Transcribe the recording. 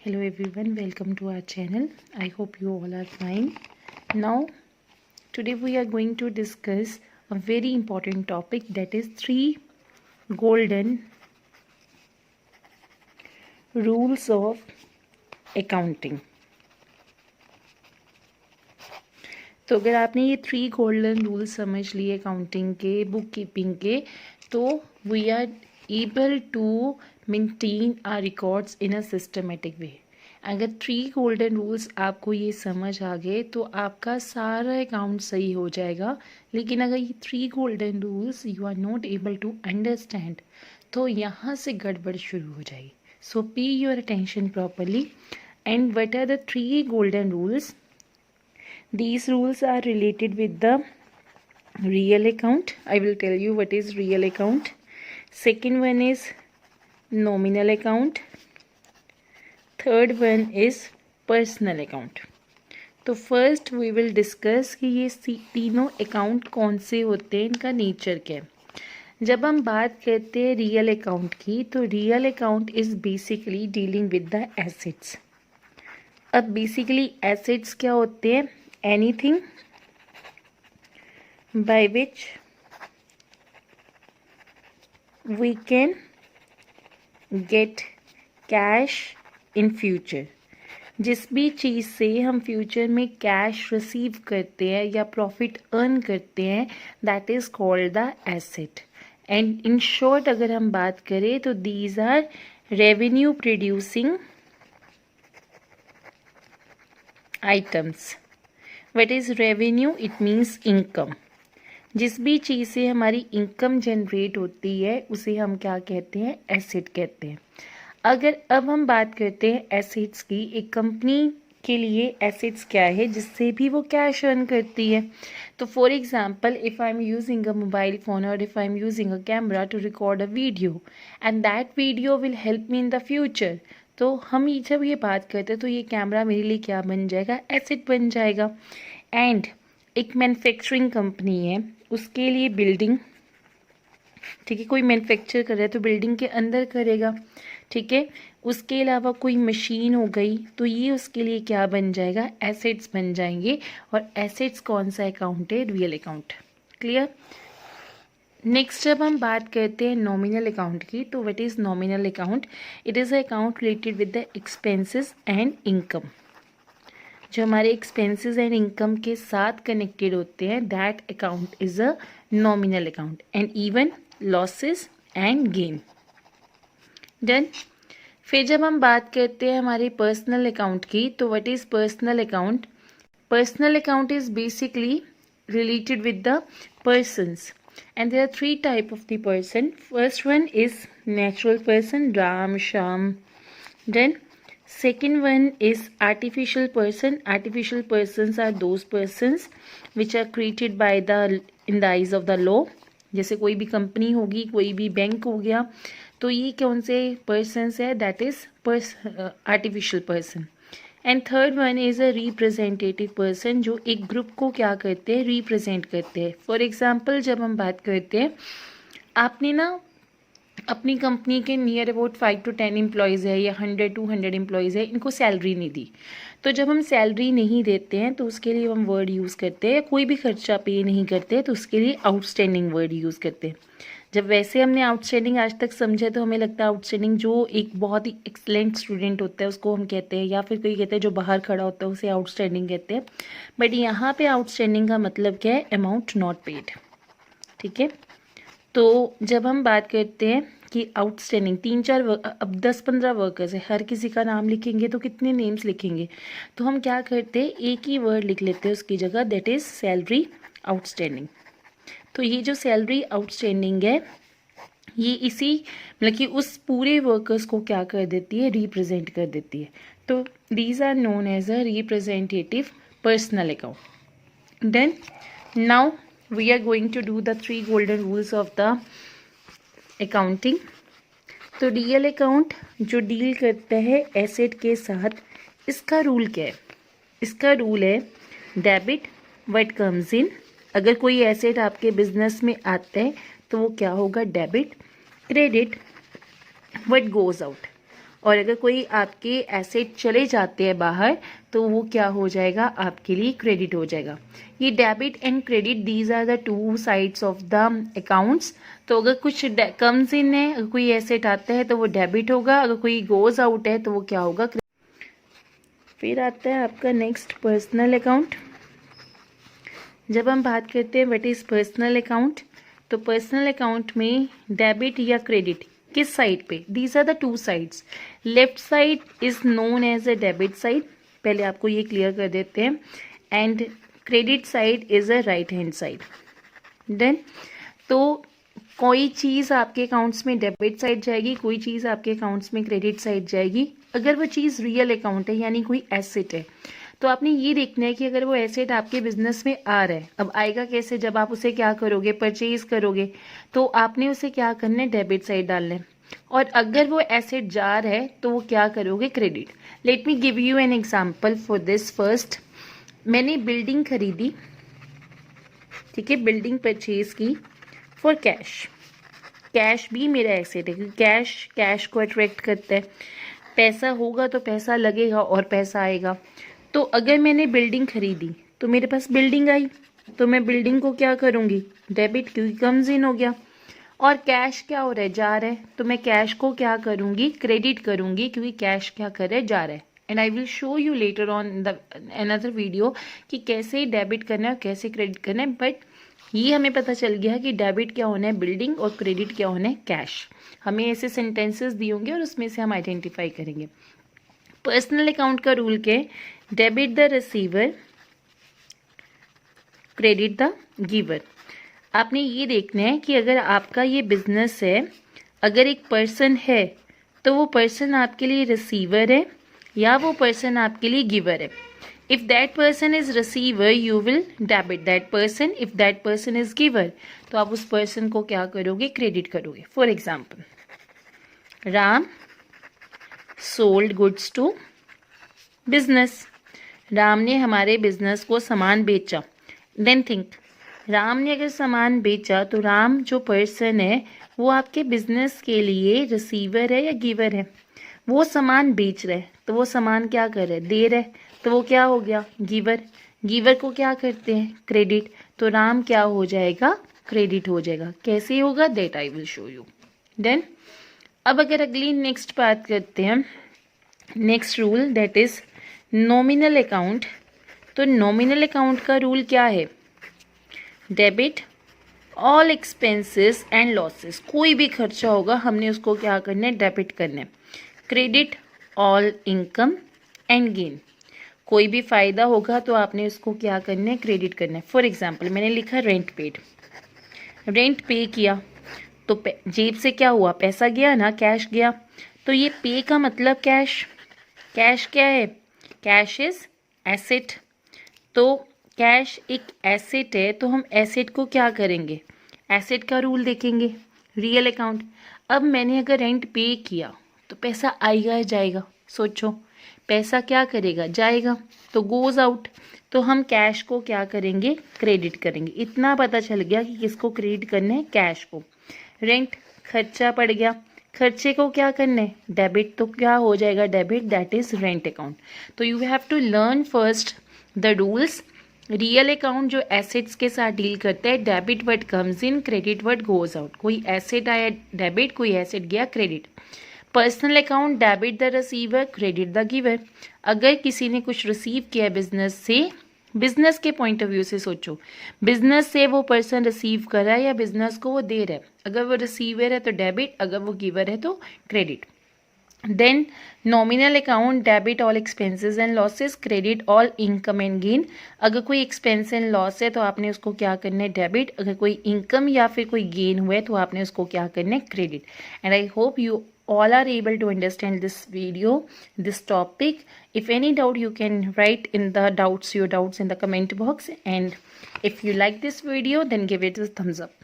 Hello everyone, welcome to our channel. I hope you all are fine. Now, today we are going to discuss a very important topic, that is 3 golden rules of accounting. तो अगर आपने ये 3 golden rules समझ लिए accounting के, book keeping के, तो we are able to maintain our records in a systematic way. अगर 3 गोल्डन रूल्स आपको ये समझ आ गए तो आपका सारा अकाउंट सही हो जाएगा. लेकिन अगर ये 3 golden rules you are not able to understand, तो यहाँ से गड़बड़ शुरू हो जाएगी. So pay your attention properly. And what are the 3 golden rules? These rules are related with the real account. I will tell you what is real account. Second one is nominal account. Third one is personal account. तो first we will discuss कि ये तीनों account कौन से होते हैं, इनका nature क्या है. जब हम बात करते हैं रियल अकाउंट की, तो real account is basically dealing with the assets. अब बेसिकली एसेट्स क्या होते हैं? Anything by which we can get cash in future. जिस भी चीज़ से हम फ्यूचर में कैश रिसीव करते हैं या प्रॉफिट अर्न करते हैं, that is called the asset. And in short अगर हम बात करें तो these are revenue producing items. What is revenue? It means income. जिस भी चीज़ से हमारी इनकम जनरेट होती है उसे हम क्या कहते हैं? एसेट कहते हैं. अगर अब हम बात करते हैं एसेट्स की, एक कंपनी के लिए एसेट्स क्या है? जिससे भी वो कैश अर्न करती है. तो for example, if I am using a mobile phone और if I am using a camera to record a video and that video will help me in the future, तो हम जब ये बात करते हैं तो ये कैमरा मेरे लिए क्या बन जाएगा? एसेट बन जाएगा. एंड एक मैन्युफैक्चरिंग कंपनी है, उसके लिए बिल्डिंग, ठीक है, कोई मैन्युफैक्चर कर रहा है तो बिल्डिंग के अंदर करेगा, ठीक है. उसके अलावा कोई मशीन हो गई तो ये उसके लिए क्या बन जाएगा? एसेट्स बन जाएंगे. और एसेट्स कौन सा अकाउंट है? Real account. क्लियर. नेक्स्ट जब हम बात करते हैं नॉमिनल अकाउंट की, तो what is nominal account? It is a account related with the expenses and income. जो हमारे एक्सपेंसेस एंड इनकम के साथ कनेक्टेड होते हैं, that account is a nominal account. And even losses and gain. Done. फिर जब हम बात करते हैं हमारे पर्सनल अकाउंट की, तो what is personal account? Personal account is basically related with the persons, and there are 3 type of the person. First one is natural person, Ram, Sham. Then second one is artificial person. Artificial persons are those persons which are created by the in the eyes of the law. जैसे कोई भी company होगी, कोई भी bank हो गया, तो ये कौन से persons है? that is artificial person. And third one is a representative person, जो एक ग्रुप को क्या करते हैं? रिप्रेजेंट करते हैं. फॉर एग्जांपल, जब हम बात करते हैं, आपने ना अपनी कंपनी के नियर अबाउट 5 to 10 एम्प्लॉयज़ है या 100-200 एम्प्लॉयज़ है, इनको सैलरी नहीं दी. तो जब हम सैलरी नहीं देते हैं तो उसके लिए हम वर्ड यूज़ करते हैं, कोई भी खर्चा पे नहीं करते तो उसके लिए आउटस्टैंडिंग वर्ड यूज़ करते हैं. जब वैसे हमने आउटस्टैंडिंग आज तक समझा तो हमें लगता है आउटस्टैंडिंग जो एक बहुत ही एक्सलेंट स्टूडेंट होता है उसको हम कहते हैं, या फिर कोई कहते हैं जो बाहर खड़ा होता है उसे आउटस्टैंडिंग कहते हैं. बट यहाँ पे आउटस्टैंडिंग का मतलब क्या है? Amount not paid. ठीक है. तो जब हम बात करते हैं कि आउटस्टैंडिंग 3-4 अब 10-15 वर्कर्स है, हर किसी का नाम लिखेंगे तो कितने नेम्स लिखेंगे? तो हम क्या करते हैं? एक ही वर्ड लिख लेते हैं उसकी जगह, दैट इज़ सैलरी आउटस्टैंडिंग. तो ये जो सैलरी आउटस्टैंडिंग है, ये इसी मतलब कि उस पूरे वर्कर्स को क्या कर देती है? रिप्रेजेंट कर देती है. तो these are known as a representative personal account. Then now we are going to do the 3 golden rules of the accounting. तो रियल अकाउंट जो डील करता है एसेट के साथ, इसका रूल क्या है? इसका रूल है डेबिट व्हाट कम्स इन. अगर कोई एसेट आपके बिजनेस में आता है तो वो क्या होगा? Debit. Credit what goes out. और अगर कोई आपके एसेट चले जाते हैं बाहर तो वो क्या हो जाएगा, आपके लिए क्रेडिट हो जाएगा। ये debit and credit, these are the two sides of the accounts. तो अगर कुछ कम्स इन है, अगर कोई एसेट आता है तो वो डेबिट होगा, अगर कोई गोज आउट है तो वो क्या होगा। फिर आता है आपका नेक्स्ट पर्सनल अकाउंट। जब हम बात करते हैं व्हाट इज पर्सनल अकाउंट, तो पर्सनल अकाउंट में डेबिट या क्रेडिट किस साइड पे, these are the two sides. Left side is known as a debit side, पहले आपको ये क्लियर कर देते हैं, and credit side is a right hand side. Then तो कोई चीज़ आपके अकाउंट्स में डेबिट साइड जाएगी, कोई चीज़ आपके अकाउंट्स में क्रेडिट साइड जाएगी। अगर वो चीज़ रियल अकाउंट है यानी कोई एसेट है, तो आपने ये देखना है कि अगर वो एसेट आपके बिजनेस में आ रहा है, अब आएगा कैसे, जब आप उसे क्या करोगे, परचेज करोगे, तो आपने उसे क्या करना है, डेबिट साइड डालना है। और अगर वो एसेट जा रहा है तो वो क्या करोगे, credit. Let me give you an example for this. First, मैंने बिल्डिंग खरीदी, ठीक है, बिल्डिंग परचेज की फॉर कैश। कैश भी मेरा एसेट है, क्योंकि कैश को अट्रैक्ट करता है। पैसा होगा तो पैसा लगेगा और पैसा आएगा। तो अगर मैंने बिल्डिंग खरीदी तो मेरे पास बिल्डिंग आई, तो मैं बिल्डिंग को क्या करूँगी, डेबिट, क्योंकि कम्स इन हो गया। और कैश क्या हो रहा है, जा रहा है, तो मैं कैश को क्या करूँगी, क्रेडिट करूँगी, क्योंकि कैश क्या कर रहा है, जा रहा है। And I will show you later on the another video कि कैसे डेबिट करना है और कैसे क्रेडिट करना है। बट ये हमें पता चल गया कि डेबिट क्या होना है, बिल्डिंग, और क्रेडिट क्या होना है, कैश। हमें ऐसे सेंटेंसेस दिए होंगे और उसमें से हम आइडेंटिफाई करेंगे। पर्सनल अकाउंट का रूल क्या है, debit the receiver, credit the giver. आपने ये देखना है कि अगर आपका ये बिजनेस है, अगर एक पर्सन है तो वो पर्सन आपके लिए रिसीवर है या वो पर्सन आपके लिए गिवर है। If that person is receiver you will debit that person, if that person is giver तो आप उस पर्सन को क्या करोगे, क्रेडिट करोगे। For example, Ram sold goods to business, Ram ने हमारे बिजनेस को सामान बेचा। देन थिंक, राम ने अगर सामान बेचा तो राम जो पर्सन है वो आपके बिजनेस के लिए रिसीवर है या गिवर है। वो सामान बेच रहा है तो वो सामान क्या कर रहा है, दे रहा है, तो वो क्या हो गया, गिवर। गिवर को क्या करते हैं, क्रेडिट। तो राम क्या हो जाएगा, क्रेडिट हो जाएगा। कैसे होगा, that I will show you. Then अब अगर अगली नेक्स्ट बात करते हैं, next rule that is nominal account. तो नॉमिनल अकाउंट का रूल क्या है, debit all expenses and losses. कोई भी खर्चा होगा हमने उसको क्या करना है, डेबिट करना है। Credit all income and gain, कोई भी फायदा होगा तो आपने उसको क्या करना है, क्रेडिट करना है। फॉर एग्जाम्पल, मैंने लिखा रेंट पेड, रेंट पे किया तो जेब से क्या हुआ, पैसा गया ना, कैश गया। तो ये पे का मतलब कैश। कैश क्या है, कैश इज एसेट। तो कैश एक एसेट है, तो हम एसेट को क्या करेंगे, एसेट का रूल देखेंगे, रियल अकाउंट। अब मैंने अगर रेंट पे किया तो पैसा आएगा या जाएगा, सोचो, पैसा क्या करेगा, जाएगा, तो गोज आउट। तो हम कैश को क्या करेंगे, क्रेडिट करेंगे। इतना पता चल गया कि किसको क्रेडिट करना है, कैश को। रेंट खर्चा पड़ गया, खर्चे को क्या करना है, डेबिट, तो क्या हो जाएगा, debit, that is rent account. तो you have to learn first the rules. Real account जो एसेट्स के साथ डील करता है, debit word comes in, credit word goes out. कोई एसेट आया डेबिट, कोई एसेट गया credit. Personal account, debit the receiver, credit the giver. अगर किसी ने कुछ रिसीव किया है बिजनेस से, बिजनेस के पॉइंट ऑफ व्यू से सोचो, बिजनेस से वो पर्सन रिसीव कर रहा है या बिजनेस को वो दे रहा है। अगर वो रिसीवर है तो डेबिट, अगर वो गिवर है तो credit. Then nominal account, debit all expenses and losses, credit all income and gain. अगर कोई एक्सपेंस एंड लॉस है तो आपने उसको क्या करना है, डेबिट। अगर कोई इनकम या फिर कोई गेन हुआ है तो आपने उसको क्या करना है, credit. And I hope you all are able to understand this video, this topic. If any doubt, you can write in the your doubts in the comment box. And if you like this video, then give it a thumbs up.